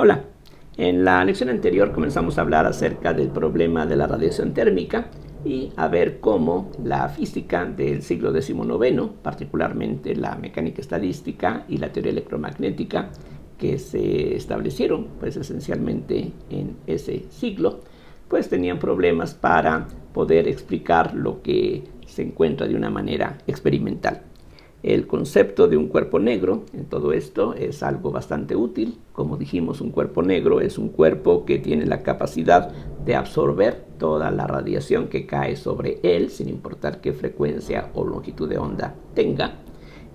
Hola, en la lección anterior comenzamos a hablar acerca del problema de la radiación térmica y a ver cómo la física del siglo XIX, particularmente la mecánica estadística y la teoría electromagnética que se establecieron pues esencialmente en ese siglo, pues tenían problemas para poder explicar lo que se encuentra de una manera experimental. El concepto de un cuerpo negro en todo esto es algo bastante útil. Como dijimos, un cuerpo negro es un cuerpo que tiene la capacidad de absorber toda la radiación que cae sobre él, sin importar qué frecuencia o longitud de onda tenga.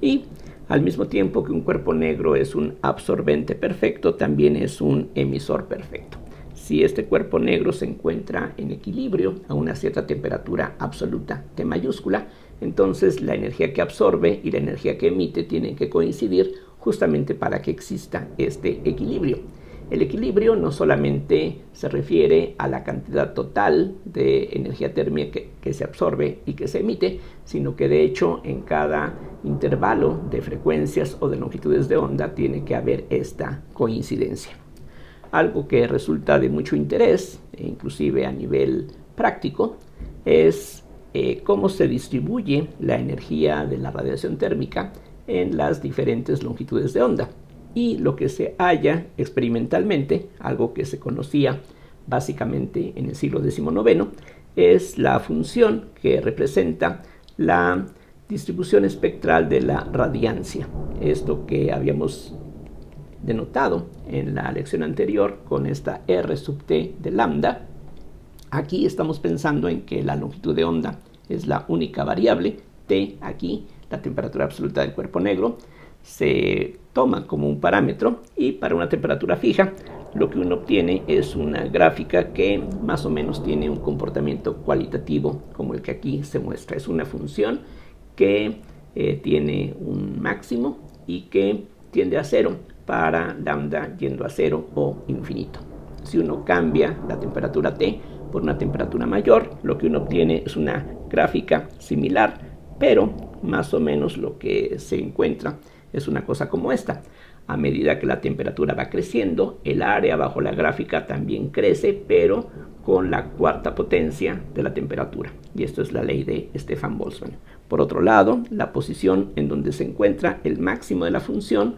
Y al mismo tiempo que un cuerpo negro es un absorbente perfecto, también es un emisor perfecto. Si este cuerpo negro se encuentra en equilibrio a una cierta temperatura absoluta T mayúscula, entonces la energía que absorbe y la energía que emite tienen que coincidir justamente para que exista este equilibrio. El equilibrio no solamente se refiere a la cantidad total de energía térmica que se absorbe y que se emite, sino que de hecho en cada intervalo de frecuencias o de longitudes de onda tiene que haber esta coincidencia. Algo que resulta de mucho interés, inclusive a nivel práctico, es cómo se distribuye la energía de la radiación térmica en las diferentes longitudes de onda. Y lo que se halla experimentalmente, algo que se conocía básicamente en el siglo XIX, es la función que representa la distribución espectral de la radiancia. Esto que habíamos denotado en la lección anterior con esta R sub t de lambda. Aquí estamos pensando en que la longitud de onda es la única variable. T, aquí, la temperatura absoluta del cuerpo negro, se toma como un parámetro y para una temperatura fija lo que uno obtiene es una gráfica que más o menos tiene un comportamiento cualitativo como el que aquí se muestra. Es una función que tiene un máximo y que tiende a cero para lambda yendo a cero o infinito. Si uno cambia la temperatura T por una temperatura mayor, lo que uno obtiene es una gráfica similar, pero más o menos lo que se encuentra es una cosa como esta. A medida que la temperatura va creciendo, el área bajo la gráfica también crece, pero con la cuarta potencia de la temperatura. Y esto es la ley de Stefan-Boltzmann. Por otro lado, la posición en donde se encuentra el máximo de la función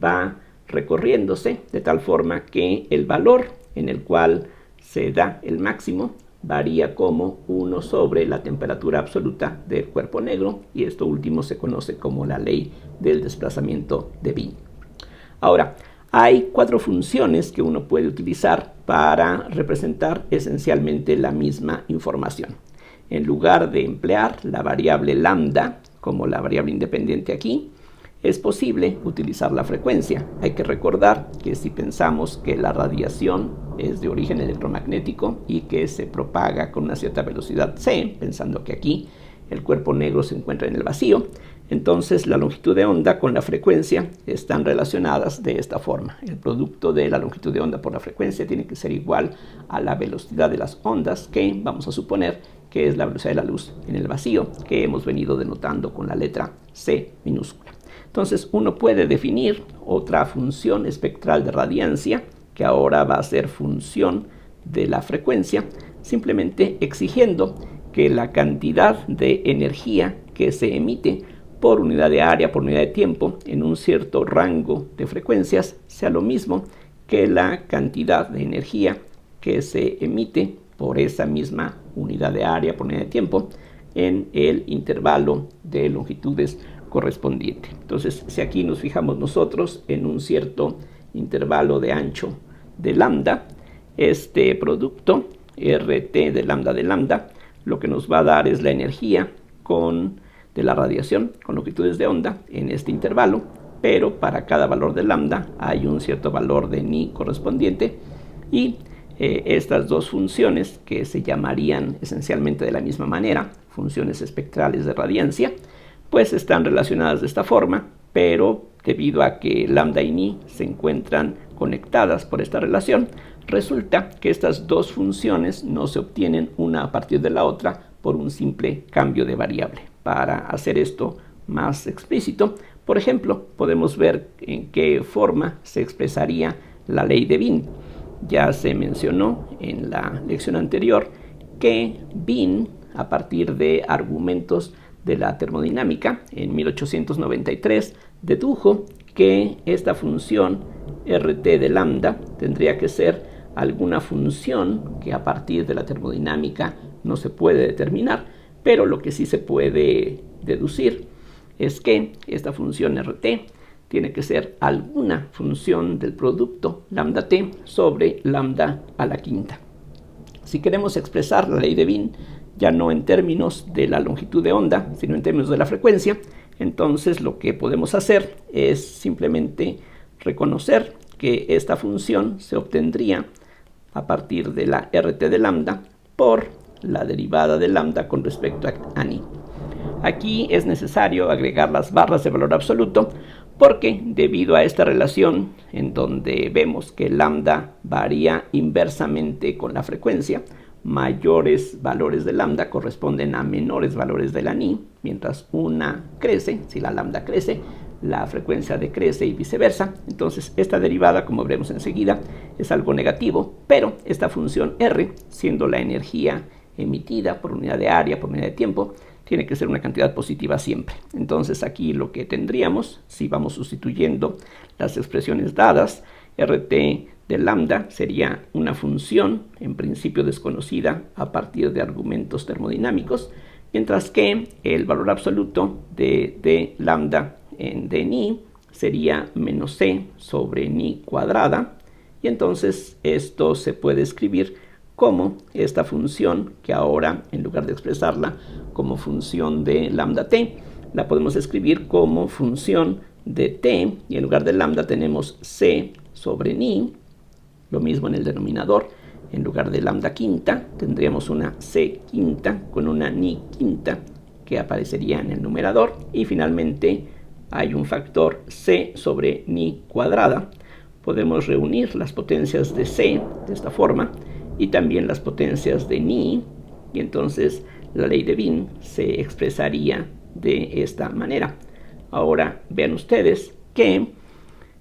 va recorriéndose de tal forma que el valor en el cual se da el máximo varía como 1 sobre la temperatura absoluta del cuerpo negro, y esto último se conoce como la ley del desplazamiento de Wien. Ahora, hay 4 funciones que uno puede utilizar para representar esencialmente la misma información. En lugar de emplear la variable lambda como la variable independiente aquí, es posible utilizar la frecuencia. Hay que recordar que si pensamos que la radiación es de origen electromagnético y que se propaga con una cierta velocidad c, pensando que aquí el cuerpo negro se encuentra en el vacío, entonces la longitud de onda con la frecuencia están relacionadas de esta forma. El producto de la longitud de onda por la frecuencia tiene que ser igual a la velocidad de las ondas, que vamos a suponer que es la velocidad de la luz en el vacío, que hemos venido denotando con la letra c minúscula. Entonces uno puede definir otra función espectral de radiancia, que ahora va a ser función de la frecuencia, simplemente exigiendo que la cantidad de energía que se emite por unidad de área, por unidad de tiempo, en un cierto rango de frecuencias, sea lo mismo que la cantidad de energía que se emite por esa misma unidad de área, por unidad de tiempo, en el intervalo de longitudes correspondiente. Entonces, si aquí nos fijamos nosotros en un cierto intervalo de ancho de lambda, este producto RT de lambda, lo que nos va a dar es la energía de la radiación con longitudes de onda en este intervalo, pero para cada valor de lambda hay un cierto valor de ni correspondiente, y estas dos funciones, que se llamarían esencialmente de la misma manera funciones espectrales de radiancia, pues están relacionadas de esta forma, pero debido a que lambda y ni se encuentran conectadas por esta relación, resulta que estas dos funciones no se obtienen una a partir de la otra por un simple cambio de variable. Para hacer esto más explícito, por ejemplo, podemos ver en qué forma se expresaría la ley de Wien. Ya se mencionó en la lección anterior que Wien, a partir de argumentos de la termodinámica, en 1893, dedujo que esta función RT de lambda tendría que ser alguna función que a partir de la termodinámica no se puede determinar, pero lo que sí se puede deducir es que esta función RT tiene que ser alguna función del producto lambda t sobre lambda a la quinta. Si queremos expresar la ley de Wien ya no en términos de la longitud de onda, sino en términos de la frecuencia, entonces lo que podemos hacer es simplemente reconocer que esta función se obtendría a partir de la RT de lambda por la derivada de lambda con respecto a ni. Aquí es necesario agregar las barras de valor absoluto porque debido a esta relación en donde vemos que lambda varía inversamente con la frecuencia, mayores valores de lambda corresponden a menores valores de la ni, mientras una crece, si la lambda crece, la frecuencia decrece y viceversa. Entonces esta derivada, como veremos enseguida, es algo negativo, pero esta función R, siendo la energía emitida por unidad de área, por unidad de tiempo, tiene que ser una cantidad positiva siempre. Entonces aquí lo que tendríamos, si vamos sustituyendo las expresiones dadas, RT de lambda sería una función en principio desconocida a partir de argumentos termodinámicos, mientras que el valor absoluto de lambda de ni sería menos c sobre ni cuadrada, y entonces esto se puede escribir como esta función, que ahora en lugar de expresarla como función de lambda t, la podemos escribir como función de t, y en lugar de lambda tenemos c sobre ni, lo mismo en el denominador, en lugar de lambda quinta tendríamos una c quinta con una ni quinta que aparecería en el numerador, y finalmente hay un factor c sobre ni cuadrada. Podemos reunir las potencias de c de esta forma y también las potencias de ni, y entonces la ley de Wien se expresaría de esta manera. Ahora vean ustedes que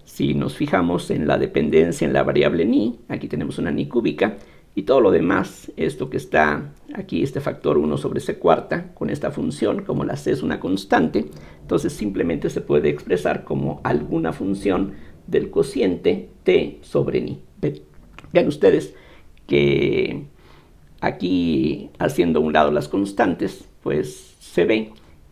si nos fijamos en la dependencia en la variable ni, aquí tenemos una ni cúbica, y todo lo demás, esto que está aquí, este factor 1 sobre c cuarta, con esta función, como la c es una constante, entonces simplemente se puede expresar como alguna función del cociente t sobre ni. Vean ustedes que aquí, haciendo a un lado las constantes, pues se ve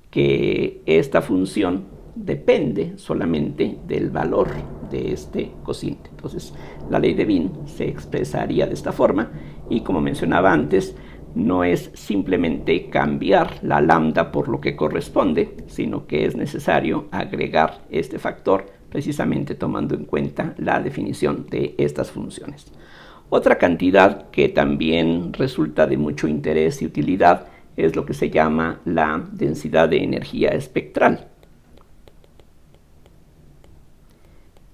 que esta función depende solamente del valor de este cociente. Entonces la ley de Wien se expresaría de esta forma, y como mencionaba antes, no es simplemente cambiar la lambda por lo que corresponde, sino que es necesario agregar este factor precisamente tomando en cuenta la definición de estas funciones. Otra cantidad que también resulta de mucho interés y utilidad es lo que se llama la densidad de energía espectral.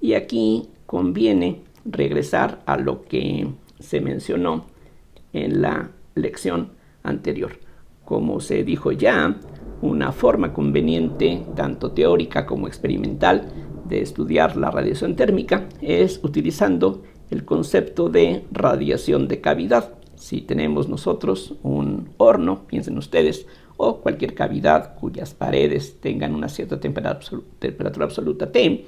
Y aquí conviene regresar a lo que se mencionó en la lección anterior. Como se dijo ya, una forma conveniente, tanto teórica como experimental, de estudiar la radiación térmica es utilizando el concepto de radiación de cavidad. Si tenemos nosotros un horno, piensen ustedes, o cualquier cavidad cuyas paredes tengan una cierta temperatura absoluta T,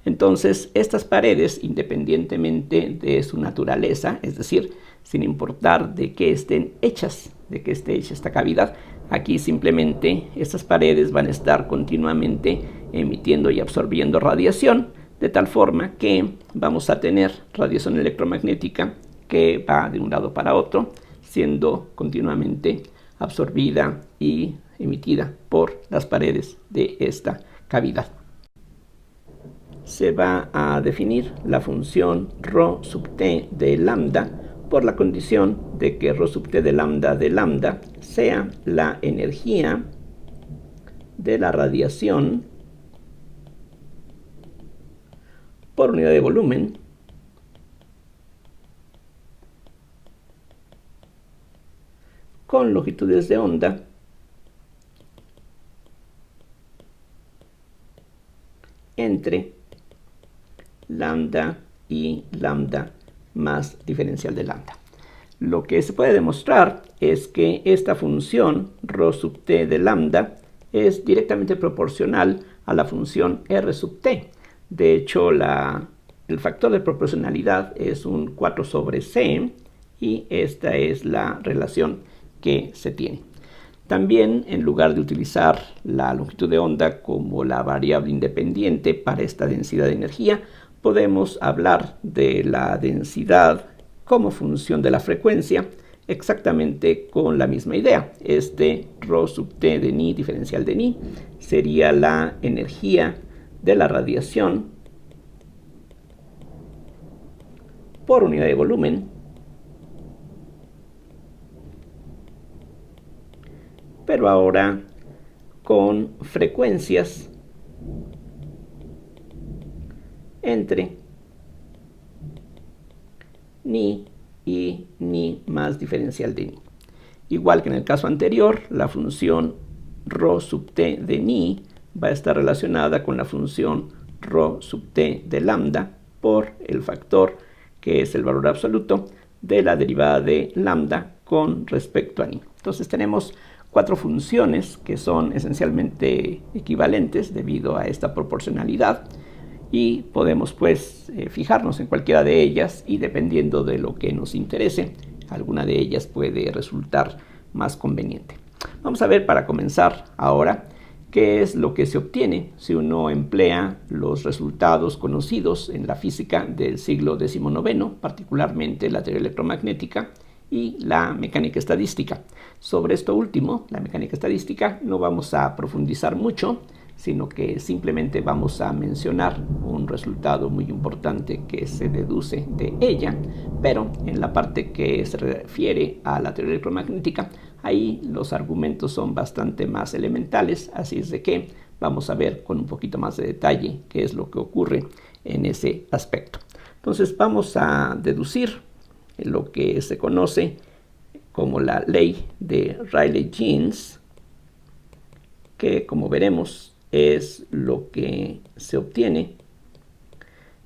entonces estas paredes, independientemente de su naturaleza, es decir, sin importar de qué estén hechas, de qué esté hecha esta cavidad, aquí simplemente estas paredes van a estar continuamente emitiendo y absorbiendo radiación, de tal forma que vamos a tener radiación electromagnética que va de un lado para otro, siendo continuamente absorbida y emitida por las paredes de esta cavidad. Se va a definir la función ρ sub t de lambda por la condición de que ρ sub t de lambda sea la energía de la radiación por unidad de volumen con longitudes de onda entre lambda y lambda más diferencial de lambda. Lo que se puede demostrar es que esta función ρ sub t de lambda es directamente proporcional a la función r sub t. De hecho, el factor de proporcionalidad es un 4 sobre c y esta es la relación que se tiene. También, en lugar de utilizar la longitud de onda como la variable independiente para esta densidad de energía, podemos hablar de la densidad como función de la frecuencia, exactamente con la misma idea. Este ρ sub t de ni diferencial de ni sería la energía de la radiación por unidad de volumen, pero ahora con frecuencias entre ni y ni más diferencial de ni. Igual que en el caso anterior, la función ρ sub t de ni va a estar relacionada con la función ρ sub t de lambda por el factor que es el valor absoluto de la derivada de lambda con respecto a ni. Entonces tenemos 4 funciones que son esencialmente equivalentes debido a esta proporcionalidad y podemos pues fijarnos en cualquiera de ellas y dependiendo de lo que nos interese, alguna de ellas puede resultar más conveniente. Vamos a ver para comenzar ahora qué es lo que se obtiene si uno emplea los resultados conocidos en la física del siglo XIX, particularmente la teoría electromagnética y la mecánica estadística. Sobre esto último, la mecánica estadística, no vamos a profundizar mucho, sino que simplemente vamos a mencionar un resultado muy importante que se deduce de ella, pero en la parte que se refiere a la teoría electromagnética, ahí los argumentos son bastante más elementales, así es de que vamos a ver con un poquito más de detalle qué es lo que ocurre en ese aspecto. Entonces vamos a deducir lo que se conoce como la ley de Rayleigh-Jeans, que como veremos es lo que se obtiene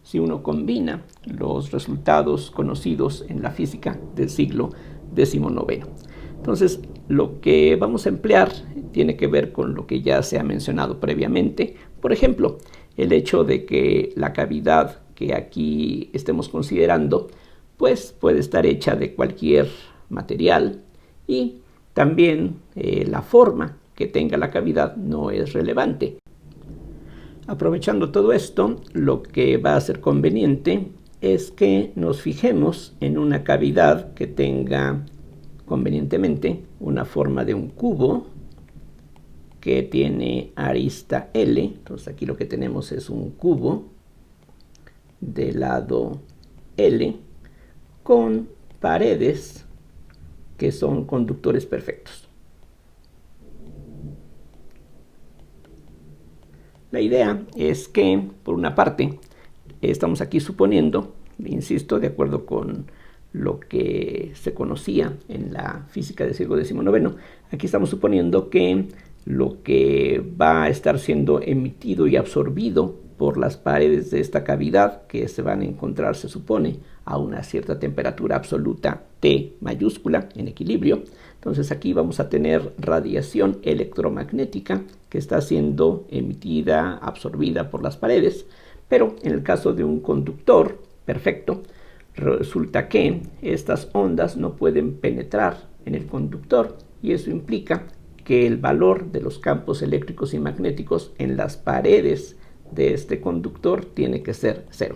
si uno combina los resultados conocidos en la física del siglo XIX. Entonces, lo que vamos a emplear tiene que ver con lo que ya se ha mencionado previamente. Por ejemplo, el hecho de que la cavidad que aquí estemos considerando pues puede estar hecha de cualquier material y también la forma que tenga la cavidad no es relevante. Aprovechando todo esto, lo que va a ser conveniente es que nos fijemos en una cavidad que tenga convenientemente una forma de un cubo que tiene arista L. Entonces aquí lo que tenemos es un cubo de lado L con paredes que son conductores perfectos. La idea es que, por una parte, estamos aquí suponiendo, insisto, de acuerdo con lo que se conocía en la física del siglo XIX, aquí estamos suponiendo que lo que va a estar siendo emitido y absorbido por las paredes de esta cavidad, que se van a encontrar, se supone, a una cierta temperatura absoluta T mayúscula en equilibrio. Entonces aquí vamos a tener radiación electromagnética que está siendo emitida, absorbida por las paredes, pero en el caso de un conductor perfecto, resulta que estas ondas no pueden penetrar en el conductor y eso implica que el valor de los campos eléctricos y magnéticos en las paredes de este conductor tiene que ser 0.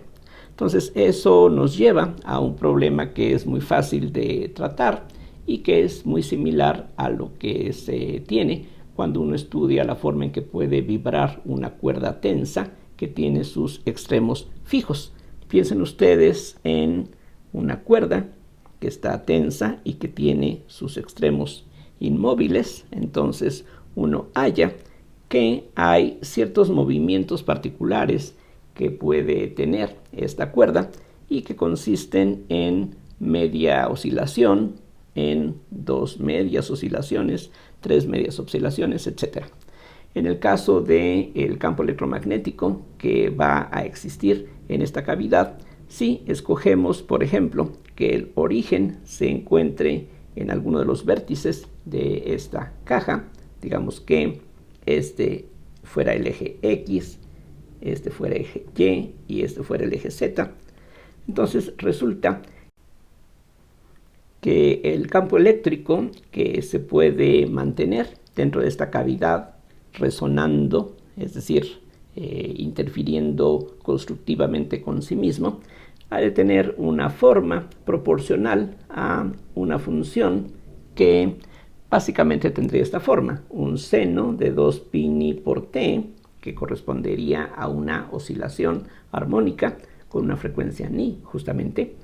Entonces eso nos lleva a un problema que es muy fácil de tratar y que es muy similar a lo que se tiene cuando uno estudia la forma en que puede vibrar una cuerda tensa que tiene sus extremos fijos. Piensen ustedes en una cuerda que está tensa y que tiene sus extremos inmóviles. Entonces uno halla que hay ciertos movimientos particulares que puede tener esta cuerda y que consisten en media oscilación, en 2 medias oscilaciones, 3 medias oscilaciones, etc. En el caso del campo electromagnético que va a existir en esta cavidad, Si escogemos, por ejemplo, que el origen se encuentre en alguno de los vértices de esta caja, digamos que este fuera el eje X, este fuera el eje Y y este fuera el eje Z, entonces resulta que el campo eléctrico que se puede mantener dentro de esta cavidad resonando, es decir, interfiriendo constructivamente con sí mismo, ha de tener una forma proporcional a una función que básicamente tendría esta forma: un seno de 2π por t, que correspondería a una oscilación armónica con una frecuencia ni, justamente,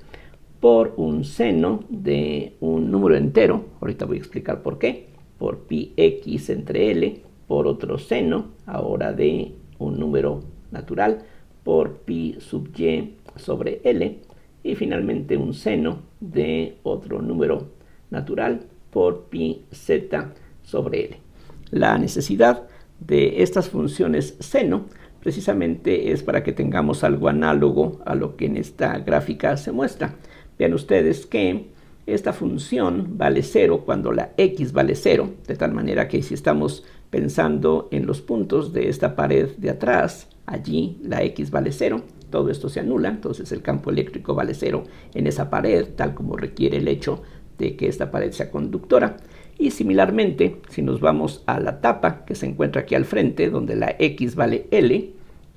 por un seno de un número entero, ahorita voy a explicar por qué, por πx entre L, por otro seno, ahora de un número natural, por pi sub y sobre L, y finalmente un seno de otro número natural por pi z sobre L. La necesidad de estas funciones seno precisamente es para que tengamos algo análogo a lo que en esta gráfica se muestra. Vean ustedes que esta función vale 0 cuando la x vale 0, de tal manera que si estamos pensando en los puntos de esta pared de atrás, allí la x vale 0, todo esto se anula, entonces el campo eléctrico vale 0 en esa pared, tal como requiere el hecho de que esta pared sea conductora. Y similarmente, si nos vamos a la tapa que se encuentra aquí al frente, donde la x vale L,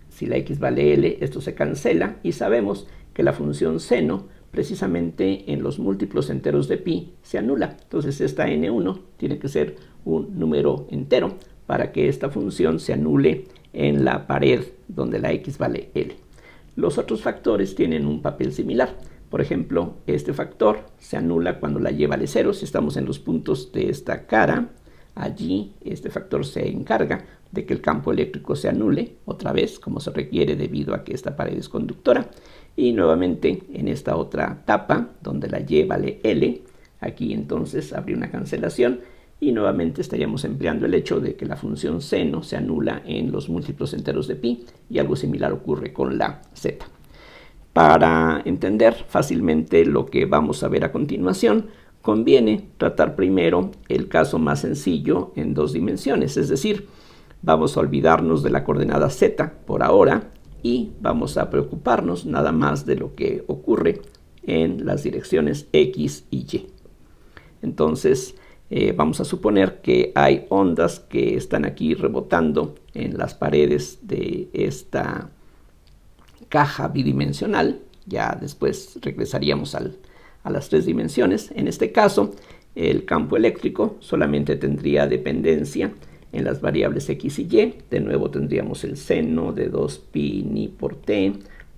si la x vale L, esto se cancela y sabemos que la función seno precisamente en los múltiplos enteros de pi se anula. Entonces esta n1 tiene que ser un número entero para que esta función se anule en la pared donde la x vale L. Los otros factores tienen un papel similar. Por ejemplo, este factor se anula cuando la y vale 0. Si estamos en los puntos de esta cara, allí este factor se encarga de que el campo eléctrico se anule, otra vez, como se requiere debido a que esta pared es conductora. Y nuevamente en esta otra tapa, donde la y vale L, aquí entonces habría una cancelación y nuevamente estaríamos empleando el hecho de que la función seno se anula en los múltiplos enteros de pi, y algo similar ocurre con la z. Para entender fácilmente lo que vamos a ver a continuación, conviene tratar primero el caso más sencillo en 2 dimensiones, es decir, vamos a olvidarnos de la coordenada z por ahora y vamos a preocuparnos nada más de lo que ocurre en las direcciones x y y. Entonces, vamos a suponer que hay ondas que están aquí rebotando en las paredes de esta caja bidimensional. Ya después regresaríamos a las 3 dimensiones. En este caso, el campo eléctrico solamente tendría dependencia en las variables x y y. De nuevo tendríamos el seno de 2π por t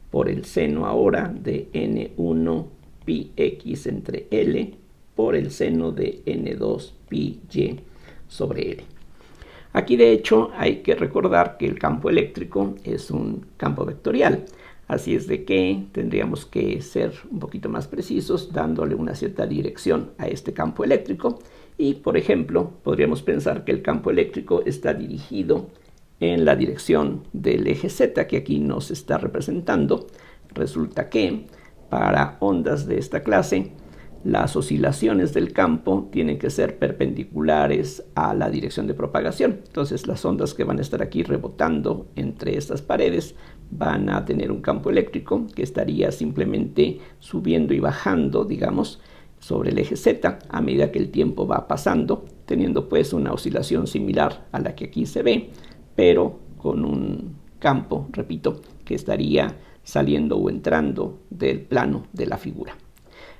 por el seno ahora de n1 πx entre L por el seno de n2 πy sobre L. Aquí de hecho hay que recordar que el campo eléctrico es un campo vectorial, así es de que tendríamos que ser un poquito más precisos dándole una cierta dirección a este campo eléctrico. Y por ejemplo podríamos pensar que el campo eléctrico está dirigido en la dirección del eje z que aquí nos está representando. Resulta que para ondas de esta clase las oscilaciones del campo tienen que ser perpendiculares a la dirección de propagación. Entonces las ondas que van a estar aquí rebotando entre estas paredes van a tener un campo eléctrico que estaría simplemente subiendo y bajando, digamos, sobre el eje z a medida que el tiempo va pasando, teniendo pues una oscilación similar a la que aquí se ve, pero con un campo, repito, que estaría saliendo o entrando del plano de la figura.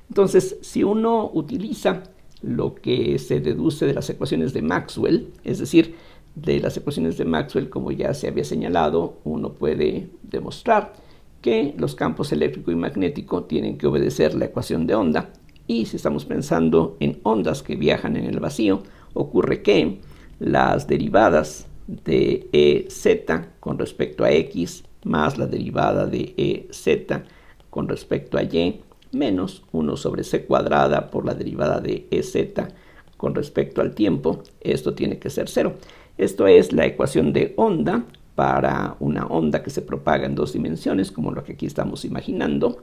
Entonces, si uno utiliza lo que se deduce de las ecuaciones de Maxwell, es decir, de las ecuaciones de Maxwell, como ya se había señalado, uno puede demostrar que los campos eléctrico y magnético tienen que obedecer la ecuación de onda. Y si estamos pensando en ondas que viajan en el vacío, ocurre que las derivadas de EZ con respecto a X más la derivada de EZ con respecto a Y menos 1 sobre c cuadrada por la derivada de EZ con respecto al tiempo, esto tiene que ser 0. Esto es la ecuación de onda para una onda que se propaga en 2 dimensiones, como lo que aquí estamos imaginando,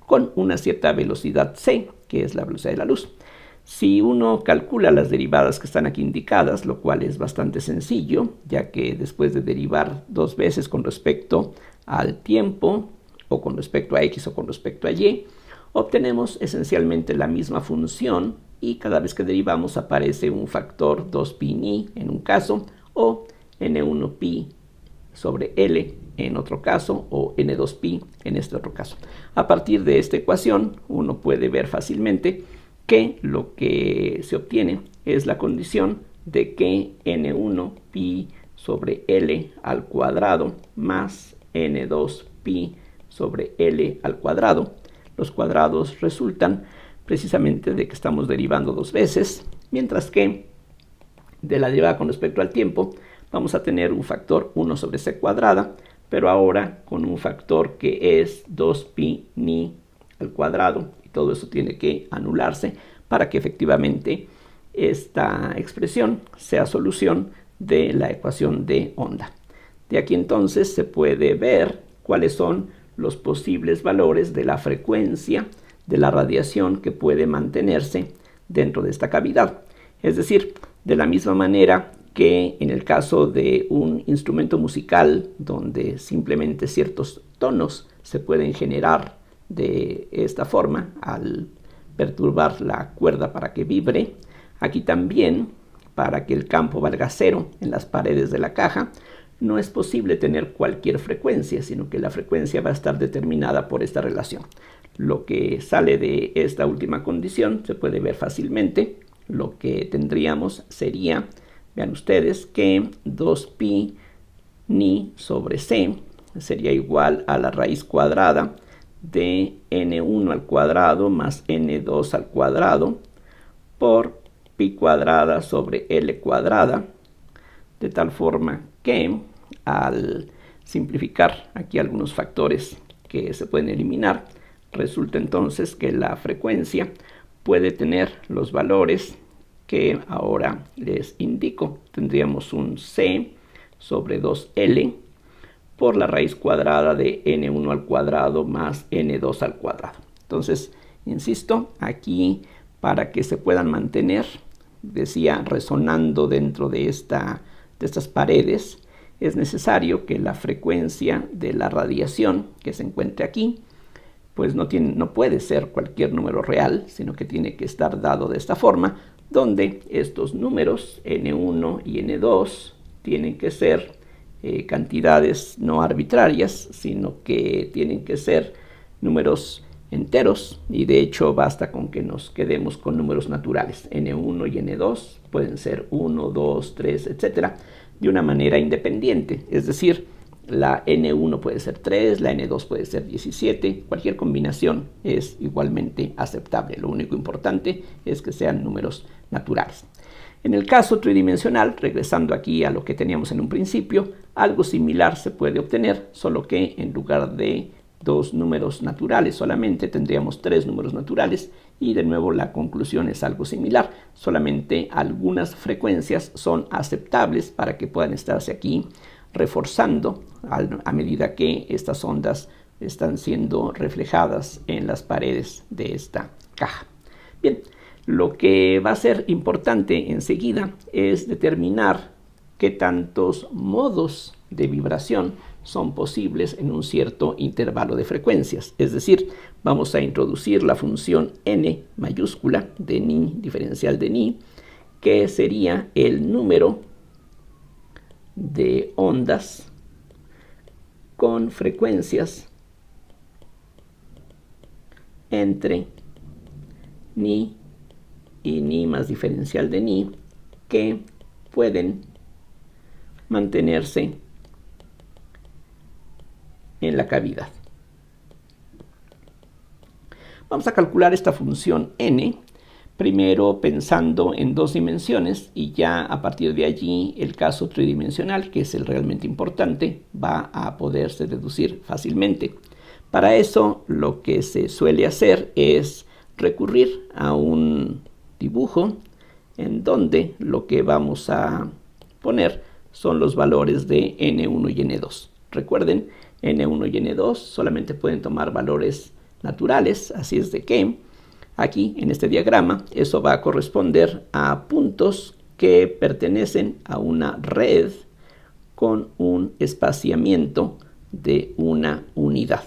con una cierta velocidad c, que es la velocidad de la luz. Si uno calcula las derivadas que están aquí indicadas, lo cual es bastante sencillo, ya que después de derivar 2 veces con respecto al tiempo, o con respecto a x o con respecto a y, obtenemos esencialmente la misma función, y cada vez que derivamos aparece un factor 2π en un caso, o n1π sobre L en otro caso, o n2π en este otro caso. A partir de esta ecuación, uno puede ver fácilmente que lo que se obtiene es la condición de que n1π sobre L al cuadrado más n2π sobre L al cuadrado. Los cuadrados resultan precisamente de que estamos derivando 2 veces, mientras que de la derivada con respecto al tiempo vamos a tener un factor 1 sobre c cuadrada, pero ahora con un factor que es 2π al cuadrado, y todo eso tiene que anularse para que efectivamente esta expresión sea solución de la ecuación de onda. De aquí entonces se puede ver cuáles son los posibles valores de la frecuencia de la radiación que puede mantenerse dentro de esta cavidad. Es decir, de la misma manera que en el caso de un instrumento musical donde simplemente ciertos tonos se pueden generar de esta forma al perturbar la cuerda para que vibre, aquí también, para que el campo valga cero en las paredes de la caja, no es posible tener cualquier frecuencia, sino que la frecuencia va a estar determinada por esta relación. Lo que sale de esta última condición se puede ver fácilmente. Lo que tendríamos sería, vean ustedes, que 2π ni sobre c sería igual a la raíz cuadrada de n1 al cuadrado más n2 al cuadrado por pi cuadrada sobre l cuadrada, de tal forma que al simplificar aquí algunos factores que se pueden eliminar, resulta entonces que la frecuencia puede tener los valores que ahora les indico. Tendríamos un c sobre 2l por la raíz cuadrada de n1 al cuadrado más n2 al cuadrado. Entonces, insisto, aquí para que se puedan mantener, decía, resonando dentro de estas paredes, es necesario que la frecuencia de la radiación que se encuentre aquí, pues no puede ser cualquier número real, sino que tiene que estar dado de esta forma, donde estos números n1 y n2 tienen que ser cantidades no arbitrarias, sino que tienen que ser números enteros, y de hecho basta con que nos quedemos con números naturales. N1 y N2 pueden ser 1, 2, 3, etcétera, de una manera independiente, es decir, la N1 puede ser 3, la N2 puede ser 17, cualquier combinación es igualmente aceptable. Lo único importante es que sean números naturales. En el caso tridimensional, regresando aquí a lo que teníamos en un principio, algo similar se puede obtener, solo que en lugar de 2 números naturales solamente tendríamos 3 números naturales, y de nuevo la conclusión es algo similar, solamente algunas frecuencias son aceptables para que puedan estarse aquí reforzando a medida que estas ondas están siendo reflejadas en las paredes de esta caja. Bien, lo que va a ser importante enseguida es determinar qué tantos modos de vibración son posibles en un cierto intervalo de frecuencias. Es decir, vamos a introducir la función n mayúscula de ni, diferencial de ni, que sería el número de ondas con frecuencias entre ni y ni más diferencial de ni que pueden mantenerse en la cavidad. Vamos a calcular esta función n, primero pensando en 2 dimensiones, y ya a partir de allí el caso tridimensional, que es el realmente importante, va a poderse deducir fácilmente. Para eso lo que se suele hacer es recurrir a un dibujo en donde lo que vamos a poner son los valores de n1 y n2. Recuerden, n1 y n2 solamente pueden tomar valores naturales, así es de que aquí en este diagrama eso va a corresponder a puntos que pertenecen a una red con un espaciamiento de una unidad.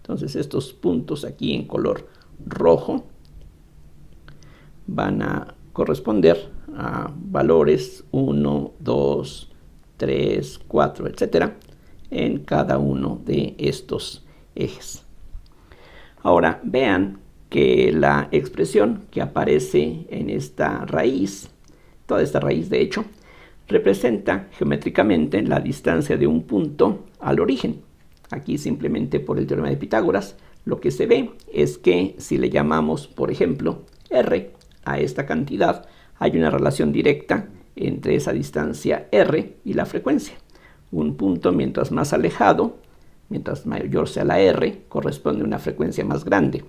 Entonces estos puntos aquí en color rojo van a corresponder a valores 1, 2, 3, 4, etcétera, en cada uno de estos ejes. Ahora vean que la expresión que aparece en esta raíz, toda esta raíz de hecho, representa geométricamente la distancia de un punto al origen. Aquí simplemente por el teorema de Pitágoras, lo que se ve es que si le llamamos, por ejemplo, r a esta cantidad, hay una relación directa entre esa distancia r y la frecuencia. Un punto mientras más alejado, mientras mayor sea la r, corresponde a una frecuencia más grande.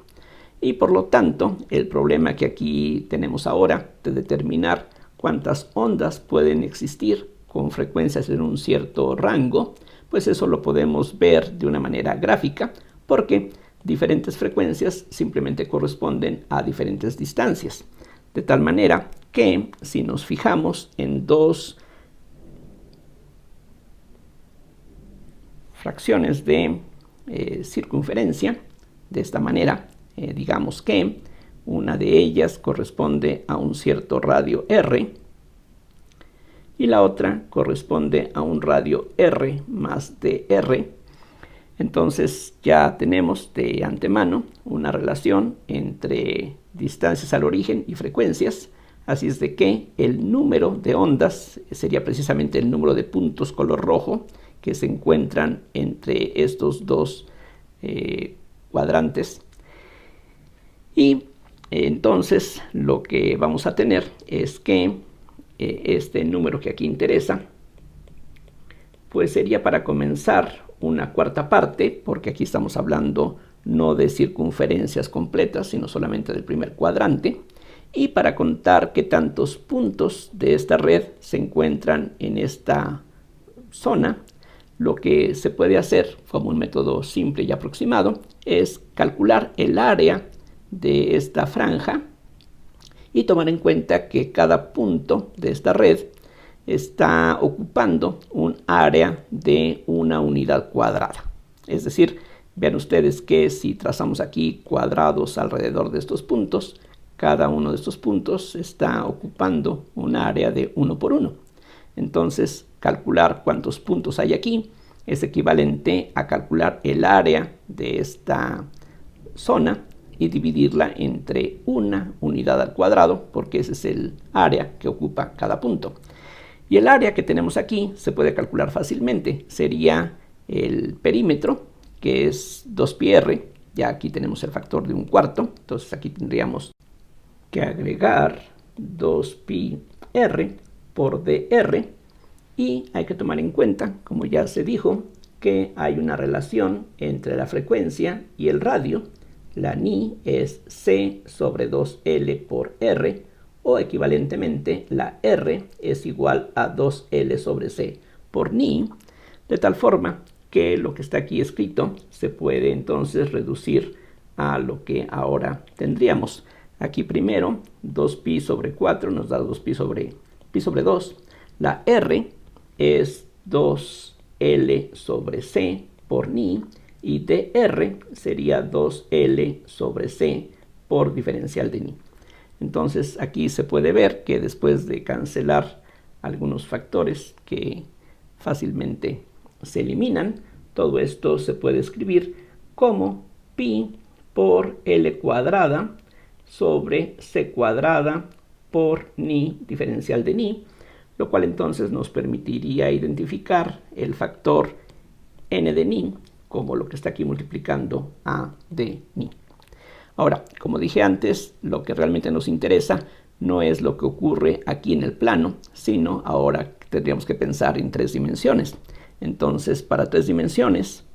Y por lo tanto, el problema que aquí tenemos ahora de determinar cuántas ondas pueden existir con frecuencias en un cierto rango, pues eso lo podemos ver de una manera gráfica, porque diferentes frecuencias simplemente corresponden a diferentes distancias. De tal manera que si nos fijamos en dos fracciones de circunferencia, de esta manera, digamos que una de ellas corresponde a un cierto radio r y la otra corresponde a un radio r más dr. Entonces ya tenemos de antemano una relación entre distancias al origen y frecuencias. Así es de que el número de ondas sería precisamente el número de puntos color rojo que se encuentran entre estos dos cuadrantes. Y entonces lo que vamos a tener es que este número que aquí interesa, pues sería para comenzar una cuarta parte, porque aquí estamos hablando no de circunferencias completas, sino solamente del primer cuadrante, y para contar qué tantos puntos de esta red se encuentran en esta zona, lo que se puede hacer como un método simple y aproximado es calcular el área de esta franja y tomar en cuenta que cada punto de esta red está ocupando un área de una unidad cuadrada. Es decir, vean ustedes que si trazamos aquí cuadrados alrededor de estos puntos, cada uno de estos puntos está ocupando un área de 1 por 1. Entonces, calcular cuántos puntos hay aquí es equivalente a calcular el área de esta zona y dividirla entre una unidad al cuadrado, porque ese es el área que ocupa cada punto. Y el área que tenemos aquí se puede calcular fácilmente. Sería el perímetro, que es 2πr. Ya aquí tenemos el factor de un cuarto. Entonces aquí tendríamos que agregar 2πr por dr. Y hay que tomar en cuenta, como ya se dijo, que hay una relación entre la frecuencia y el radio. La ni es c sobre 2l por r, o equivalentemente la r es igual a 2l sobre c por ni, de tal forma que lo que está aquí escrito se puede entonces reducir a lo que ahora tendríamos. Aquí primero 2pi sobre 4 nos da 2pi sobre pi sobre 2. La r es 2l sobre c por ni, y dr sería 2l sobre c por diferencial de ni. Entonces aquí se puede ver que después de cancelar algunos factores que fácilmente se eliminan, todo esto se puede escribir como pi por l cuadrada sobre c cuadrada por ni diferencial de ni, lo cual entonces nos permitiría identificar el factor n de ni como lo que está aquí multiplicando a de ni. Ahora, como dije antes, lo que realmente nos interesa no es lo que ocurre aquí en el plano, sino ahora tendríamos que pensar en 3 dimensiones. Entonces, para 3 dimensiones,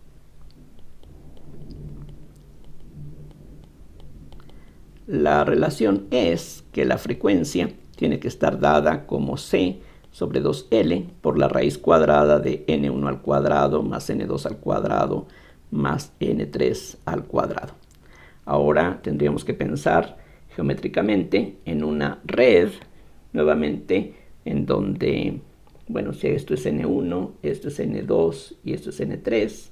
la relación es que la frecuencia tiene que estar dada como c sobre 2L por la raíz cuadrada de n1 al cuadrado más n2 al cuadrado más n3 al cuadrado. Ahora tendríamos que pensar geométricamente en una red, nuevamente, en donde, bueno, si esto es n1, esto es n2 y esto es n3,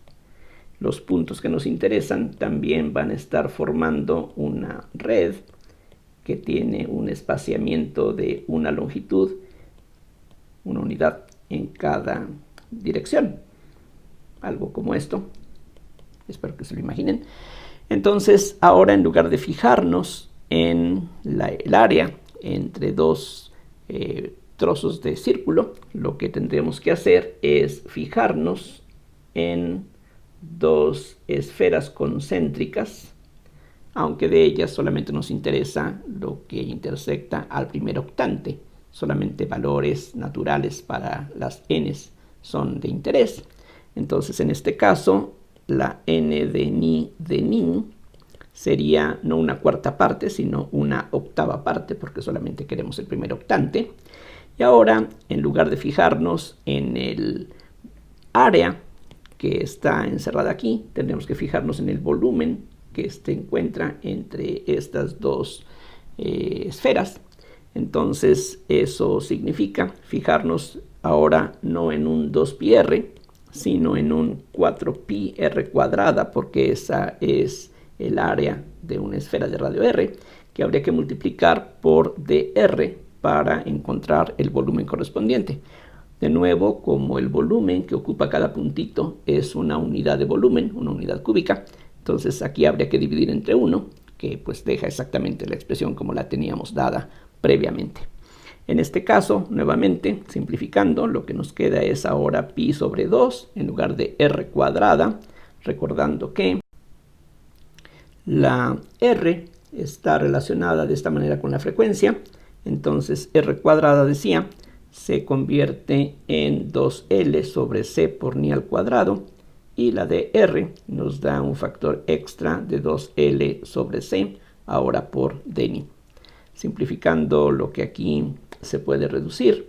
los puntos que nos interesan también van a estar formando una red que tiene un espaciamiento de una longitud, una unidad en cada dirección. Algo como esto. Espero que se lo imaginen. Entonces, ahora en lugar de fijarnos en el área entre dos trozos de círculo, lo que tendremos que hacer es fijarnos en dos esferas concéntricas, aunque de ellas solamente nos interesa lo que intersecta al primer octante. Solamente valores naturales para las n's son de interés. Entonces, en este caso, la n de ni sería no una cuarta parte, sino una octava parte, porque solamente queremos el primer octante. Y ahora, en lugar de fijarnos en el área que está encerrada aquí, tendremos que fijarnos en el volumen que se encuentra entre estas dos esferas. Entonces, eso significa fijarnos ahora no en un 2πr, sino en un 4πr cuadrada, porque esa es el área de una esfera de radio r, que habría que multiplicar por dr para encontrar el volumen correspondiente. De nuevo, como el volumen que ocupa cada puntito es una unidad de volumen, una unidad cúbica, entonces aquí habría que dividir entre 1, que pues deja exactamente la expresión como la teníamos dada previamente. En este caso, nuevamente, simplificando, lo que nos queda es ahora pi sobre 2 en lugar de r cuadrada, recordando que la r está relacionada de esta manera con la frecuencia. Entonces, r cuadrada, decía, se convierte en 2L sobre C por ni al cuadrado, y la de R nos da un factor extra de 2L sobre C, ahora por dni. Simplificando lo que aquí se puede reducir,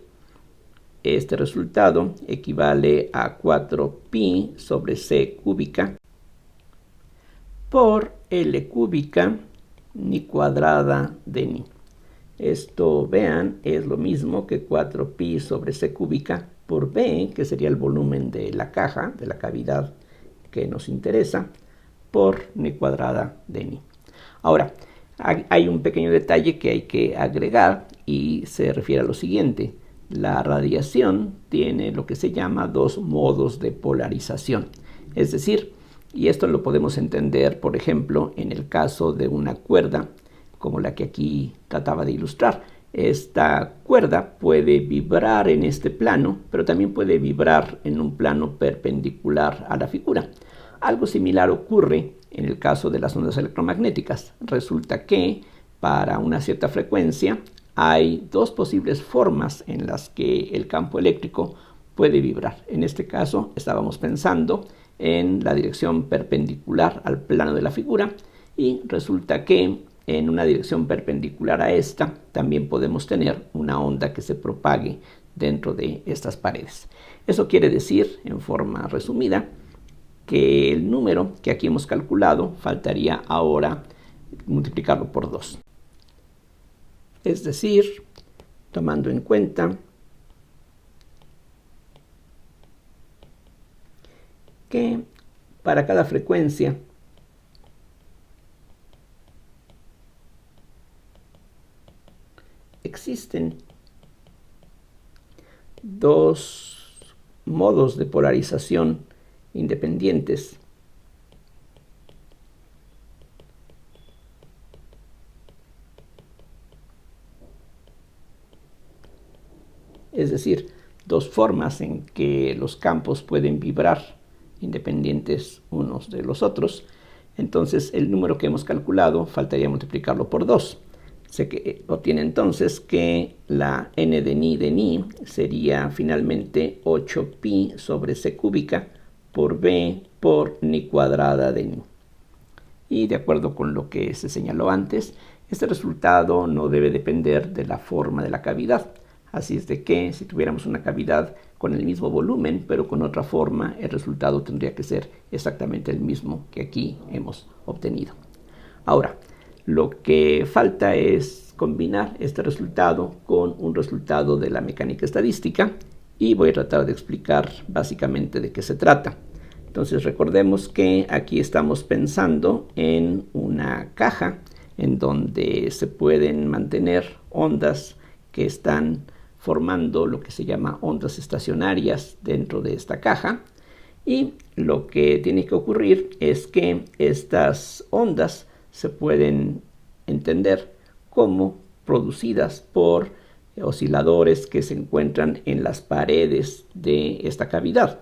este resultado equivale a 4pi sobre C cúbica por L cúbica ni cuadrada de ni. Esto, vean, es lo mismo que 4pi sobre C cúbica por B, que sería el volumen de la caja, de la cavidad que nos interesa, por ni cuadrada de ni. Ahora, hay un pequeño detalle que hay que agregar y se refiere a lo siguiente. La radiación tiene lo que se llama dos modos de polarización. Es decir, y esto lo podemos entender, por ejemplo, en el caso de una cuerda, como la que aquí trataba de ilustrar. Esta cuerda puede vibrar en este plano, pero también puede vibrar en un plano perpendicular a la figura. Algo similar ocurre en el caso de las ondas electromagnéticas. Resulta que para una cierta frecuencia hay dos posibles formas en las que el campo eléctrico puede vibrar. En este caso estábamos pensando en la dirección perpendicular al plano de la figura, y resulta que en una dirección perpendicular a esta también podemos tener una onda que se propague dentro de estas paredes. Eso quiere decir, en forma resumida, que el número que aquí hemos calculado faltaría ahora multiplicarlo por 2. Es decir, tomando en cuenta que para cada frecuencia existen dos modos de polarización independientes. Es decir, dos formas en que los campos pueden vibrar independientes unos de los otros. Entonces, el número que hemos calculado faltaría multiplicarlo por 2. Se obtiene entonces que la n de ni sería finalmente 8pi sobre c cúbica por b por ni cuadrada de ni. Y de acuerdo con lo que se señaló antes, este resultado no debe depender de la forma de la cavidad. Así es de que si tuviéramos una cavidad con el mismo volumen, pero con otra forma, el resultado tendría que ser exactamente el mismo que aquí hemos obtenido. Ahora, lo que falta es combinar este resultado con un resultado de la mecánica estadística y voy a tratar de explicar básicamente de qué se trata. Entonces recordemos que aquí estamos pensando en una caja en donde se pueden mantener ondas que están formando lo que se llama ondas estacionarias dentro de esta caja, y lo que tiene que ocurrir es que estas ondas se pueden entender como producidas por osciladores que se encuentran en las paredes de esta cavidad.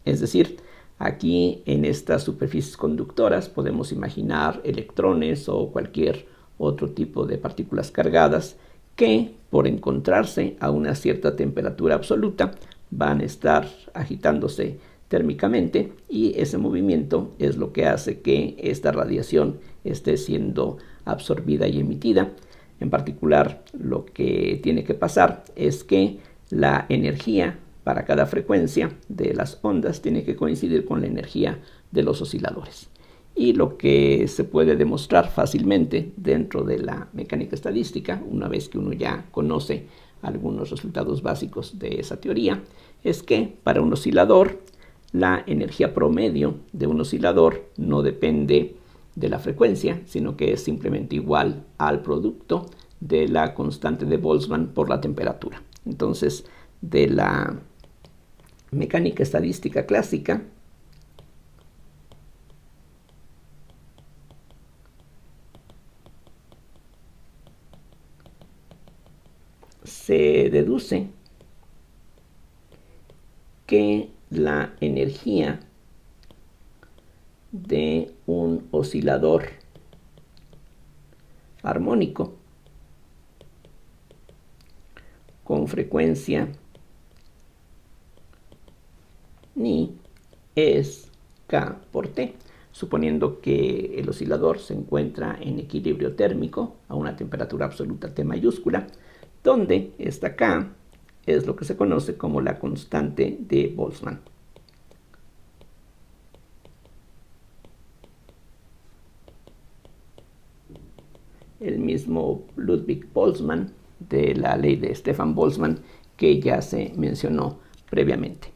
Es decir, aquí en estas superficies conductoras podemos imaginar electrones o cualquier otro tipo de partículas cargadas que, por encontrarse a una cierta temperatura absoluta, van a estar agitándose térmicamente, y ese movimiento es lo que hace que esta radiación esté siendo absorbida y emitida. En particular, lo que tiene que pasar es que la energía para cada frecuencia de las ondas tiene que coincidir con la energía de los osciladores. Y lo que se puede demostrar fácilmente dentro de la mecánica estadística, una vez que uno ya conoce algunos resultados básicos de esa teoría, es que para un oscilador la energía promedio de un oscilador no depende de la frecuencia, sino que es simplemente igual al producto de la constante de Boltzmann por la temperatura. Entonces, de la mecánica estadística clásica, se deduce que la energía de un oscilador armónico con frecuencia ni es K por T, suponiendo que el oscilador se encuentra en equilibrio térmico a una temperatura absoluta T mayúscula, donde esta K es lo que se conoce como la constante de Boltzmann. El mismo Ludwig Boltzmann, de la ley de Stefan Boltzmann, que ya se mencionó previamente.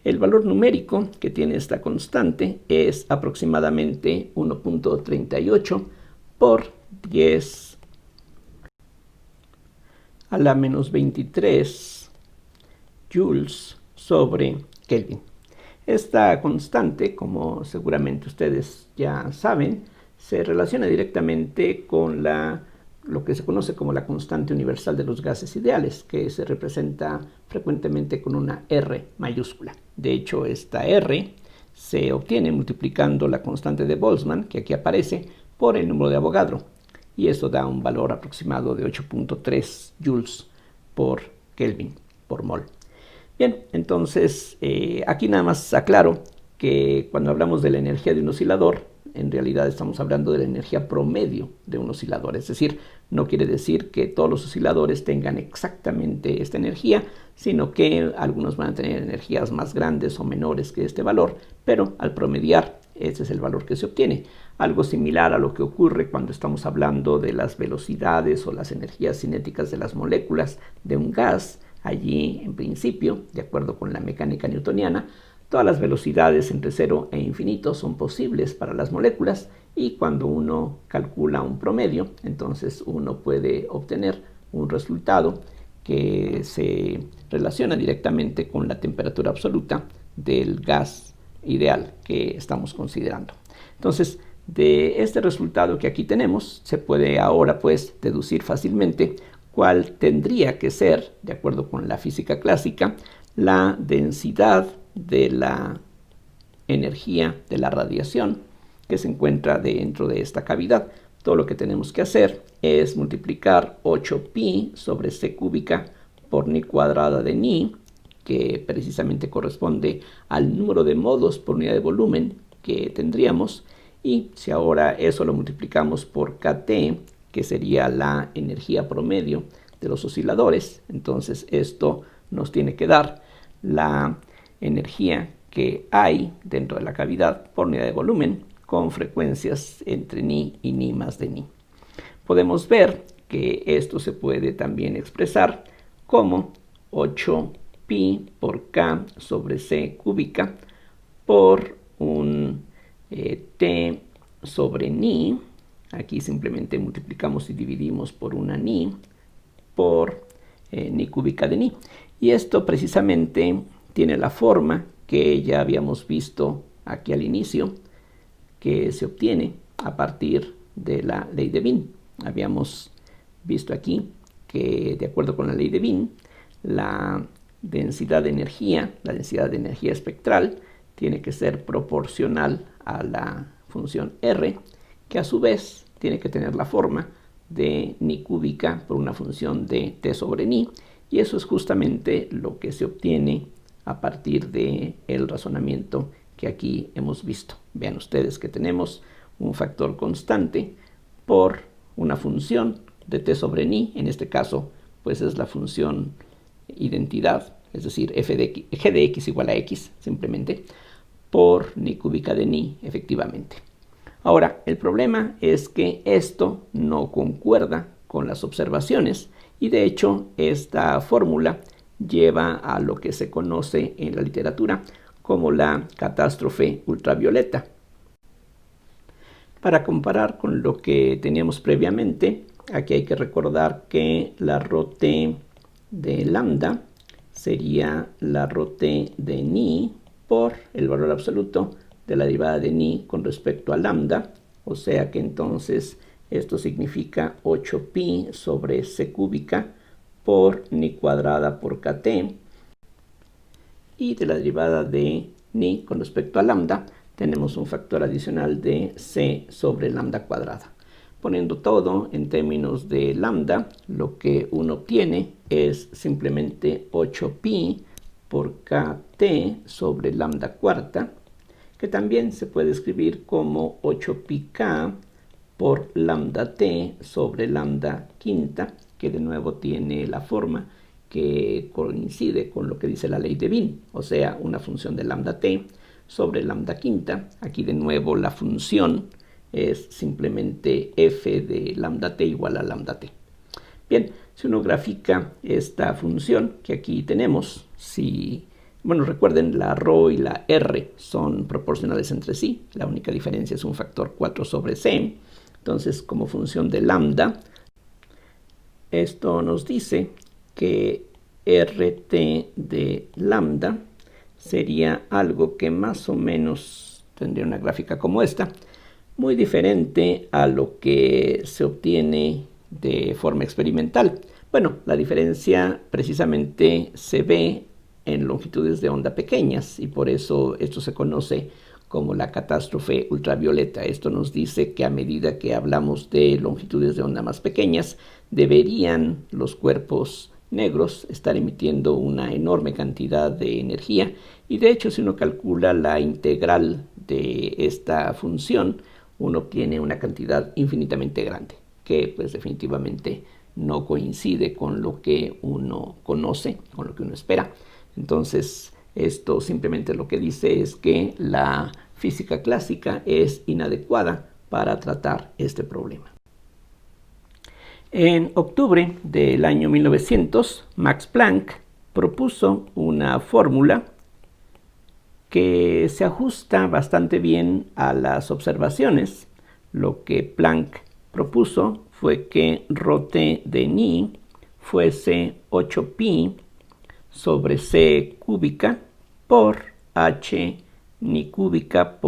El valor numérico que tiene esta constante es aproximadamente 1.38 por 10 a la menos 23 joules sobre Kelvin. Esta constante, como seguramente ustedes ya saben, se relaciona directamente con lo que se conoce como la constante universal de los gases ideales, que se representa frecuentemente con una R mayúscula. De hecho, esta R se obtiene multiplicando la constante de Boltzmann, que aquí aparece, por el número de Avogadro, y eso da un valor aproximado de 8.3 joules por Kelvin por mol. Bien, entonces aquí nada más aclaro que cuando hablamos de la energía de un oscilador, en realidad estamos hablando de la energía promedio de un oscilador. Es decir, no quiere decir que todos los osciladores tengan exactamente esta energía, sino que algunos van a tener energías más grandes o menores que este valor, pero al promediar, ese es el valor que se obtiene. Algo similar a lo que ocurre cuando estamos hablando de las velocidades o las energías cinéticas de las moléculas de un gas. Allí, en principio, de acuerdo con la mecánica newtoniana, todas las velocidades entre 0 e infinito son posibles para las moléculas, y cuando uno calcula un promedio, entonces uno puede obtener un resultado que se relaciona directamente con la temperatura absoluta del gas ideal que estamos considerando. Entonces, de este resultado que aquí tenemos, se puede ahora pues deducir fácilmente cuál tendría que ser, de acuerdo con la física clásica, la densidad de la energía de la radiación que se encuentra dentro de esta cavidad. Todo lo que tenemos que hacer es multiplicar 8pi sobre c cúbica por ni cuadrada de ni, que precisamente corresponde al número de modos por unidad de volumen que tendríamos, y si ahora eso lo multiplicamos por kT, que sería la energía promedio de los osciladores. Entonces esto nos tiene que dar la energía que hay dentro de la cavidad por unidad de volumen con frecuencias entre ni y ni más de ni. Podemos ver que esto se puede también expresar como 8pi por k sobre c cúbica por un t sobre ni. Aquí simplemente multiplicamos y dividimos por una ni por ni cúbica de ni. Y esto precisamente tiene la forma que ya habíamos visto aquí al inicio, que se obtiene a partir de la ley de Wien. Habíamos visto aquí que de acuerdo con la ley de Wien, la densidad de energía espectral, tiene que ser proporcional a la función R, que a su vez tiene que tener la forma de ni cúbica por una función de t sobre ni, y eso es justamente lo que se obtiene a partir del razonamiento que aquí hemos visto. Vean ustedes que tenemos un factor constante por una función de t sobre ni, en este caso pues es la función identidad, es decir, g de x igual a x simplemente, por ni cúbica de ni efectivamente. Ahora, el problema es que esto no concuerda con las observaciones y de hecho esta fórmula lleva a lo que se conoce en la literatura como la catástrofe ultravioleta. Para comparar con lo que teníamos previamente, aquí hay que recordar que la ρt de lambda sería la ρt de ni por el valor absoluto de la derivada de ni con respecto a lambda, o sea que entonces esto significa 8pi sobre c cúbica por ni cuadrada por kt, y de la derivada de ni con respecto a lambda tenemos un factor adicional de c sobre lambda cuadrada. Poniendo todo en términos de lambda, lo que uno obtiene es simplemente 8pi por kt sobre lambda cuarta, que también se puede escribir como 8πk por lambda t sobre lambda quinta, que de nuevo tiene la forma que coincide con lo que dice la ley de Wien, o sea, una función de lambda t sobre lambda quinta. Aquí de nuevo la función es simplemente f de lambda t igual a lambda t. Bien, si uno grafica esta función que aquí tenemos, recuerden, la ρ y la r son proporcionales entre sí, la única diferencia es un factor 4 sobre c. Entonces, como función de lambda, esto nos dice que rt de lambda sería algo que más o menos tendría una gráfica como esta, muy diferente a lo que se obtiene de forma experimental. Bueno, la diferencia precisamente se ve en longitudes de onda pequeñas y por eso esto se conoce como la catástrofe ultravioleta. Esto nos dice que a medida que hablamos de longitudes de onda más pequeñas, deberían los cuerpos negros estar emitiendo una enorme cantidad de energía, y de hecho si uno calcula la integral de esta función, uno obtiene una cantidad infinitamente grande, que pues definitivamente no coincide con lo que uno conoce, con lo que uno espera. Entonces esto simplemente lo que dice es que la física clásica es inadecuada para tratar este problema. En octubre del año 1900, Max Planck propuso una fórmula que se ajusta bastante bien a las observaciones. Lo que Planck propuso fue que ρt de ni fuese 8pi sobre c cúbica por h ni cúbica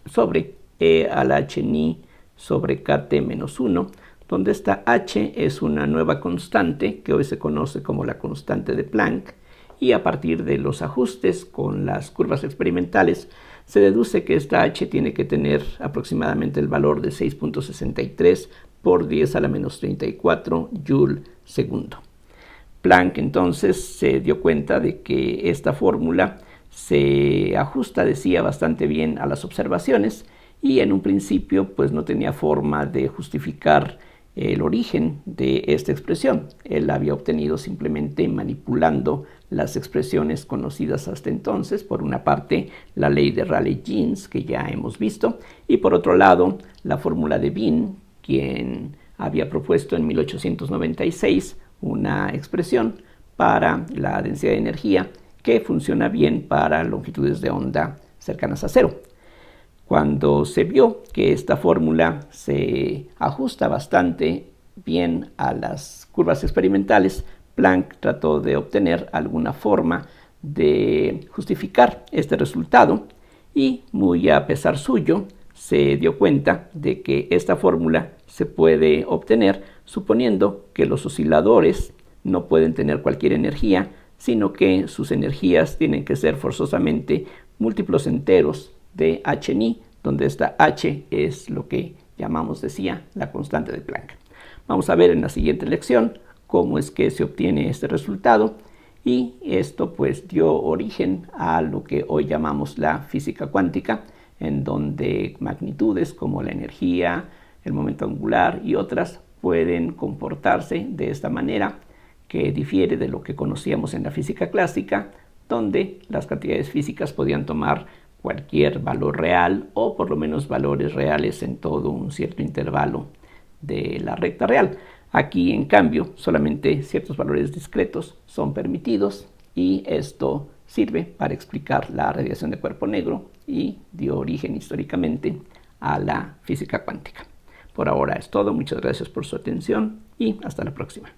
sobre e al h ni sobre kt menos 1, donde esta h es una nueva constante que hoy se conoce como la constante de Planck, y a partir de los ajustes con las curvas experimentales se deduce que esta h tiene que tener aproximadamente el valor de 6.63 por 10 a la menos 34 Joule segundo. Planck entonces se dio cuenta de que esta fórmula se ajusta, decía, bastante bien a las observaciones, y en un principio pues no tenía forma de justificar el origen de esta expresión. Él la había obtenido simplemente manipulando las expresiones conocidas hasta entonces. Por una parte, la ley de Rayleigh-Jeans, que ya hemos visto, y por otro lado, la fórmula de Wien, quien había propuesto en 1896 una expresión para la densidad de energía que funciona bien para longitudes de onda cercanas a cero. Cuando se vio que esta fórmula se ajusta bastante bien a las curvas experimentales, Planck trató de obtener alguna forma de justificar este resultado y, muy a pesar suyo, se dio cuenta de que esta fórmula se puede obtener suponiendo que los osciladores no pueden tener cualquier energía, sino que sus energías tienen que ser forzosamente múltiplos enteros de h-ni, donde esta h es lo que llamamos, decía, la constante de Planck. Vamos a ver en la siguiente lección cómo es que se obtiene este resultado, y esto pues dio origen a lo que hoy llamamos la física cuántica, en donde magnitudes como la energía, el momento angular y otras pueden comportarse de esta manera, que difiere de lo que conocíamos en la física clásica, donde las cantidades físicas podían tomar cualquier valor real o por lo menos valores reales en todo un cierto intervalo de la recta real. Aquí, en cambio, solamente ciertos valores discretos son permitidos, y esto sirve para explicar la radiación de cuerpo negro y dio origen históricamente a la física cuántica. Por ahora es todo, muchas gracias por su atención y hasta la próxima.